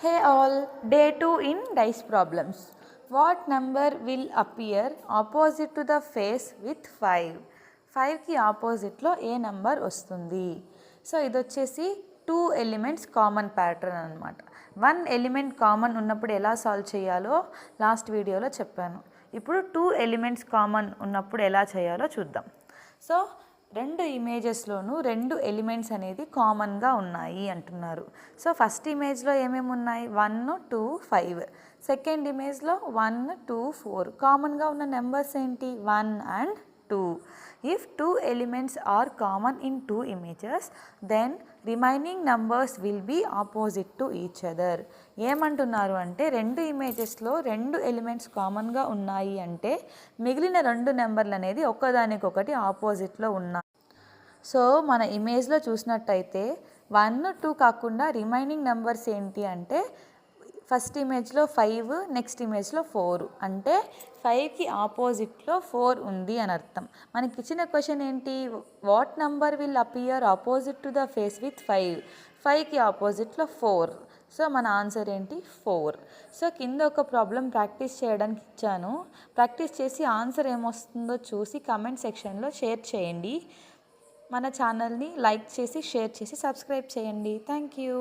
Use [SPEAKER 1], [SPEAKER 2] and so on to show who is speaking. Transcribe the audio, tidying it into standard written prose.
[SPEAKER 1] Hey all, day 2 in dice problems. What number will appear opposite to the face with 5? 5కి ఆపోజిట్లో ఏ number వస్తుంది? So ఇది వచ్చేసి 2 elements common pattern అనమాట. 1 element common ఉన్నప్పుడు ఎలా సాల్వ్ చేయాలో లాస్ట్ వీడియోలో చెప్పాను. ఇప్పుడు 2 ఎలిమెంట్స్ కామన్ ఉన్నప్పుడు ఎలా చేయాలో చూద్దాం. సో రెండు ఇమేజెస్లోనూ రెండు ఎలిమెంట్స్ అనేది కామన్గా ఉన్నాయి అంటున్నారు. సో ఫస్ట్ ఇమేజ్లో ఏమేమి ఉన్నాయి? 1, 2, 5. సెకండ్ ఇమేజ్లో 1, 2, 4. కామన్గా ఉన్న నెంబర్స్ ఏంటి? 1 and 2. If 2 elements are common in 2 images, then remaining numbers will be opposite to each other. ఏమంటున్నారు అంటే రెండు ఇమేజెస్లో రెండు ఎలిమెంట్స్ కామన్గా ఉన్నాయి అంటే మిగిలిన రెండు నెంబర్లు అనేది ఒకదానికొకటి ఆపోజిట్లో ఉన్నాయి. సో మన ఇమేజ్లో చూసినట్టయితే 1, 2 కాకుండా రిమైనింగ్ నెంబర్స్ ఏంటి అంటే ఫస్ట్ ఇమేజ్లో 5, నెక్స్ట్ ఇమేజ్లో 4. అంటే 5కి ఆపోజిట్లో 4 ఉంది అని అర్థం. మనకి ఇచ్చిన క్వశ్చన్ ఏంటి? What number will appear opposite to the face with 5? 5కి ఆపోజిట్లో 4. సో మన ఆన్సర్ ఏంటి? 4. సో కింద ఒక ప్రాబ్లం ప్రాక్టీస్ చేయడానికి ఇచ్చాను. ప్రాక్టీస్ చేసి ఆన్సర్ ఏమొస్తుందో చూసి కమెంట్ సెక్షన్లో షేర్ చేయండి. మన ఛానల్ని లైక్ చేసి షేర్ చేసి సబ్స్క్రైబ్ చేయండి. Thank you.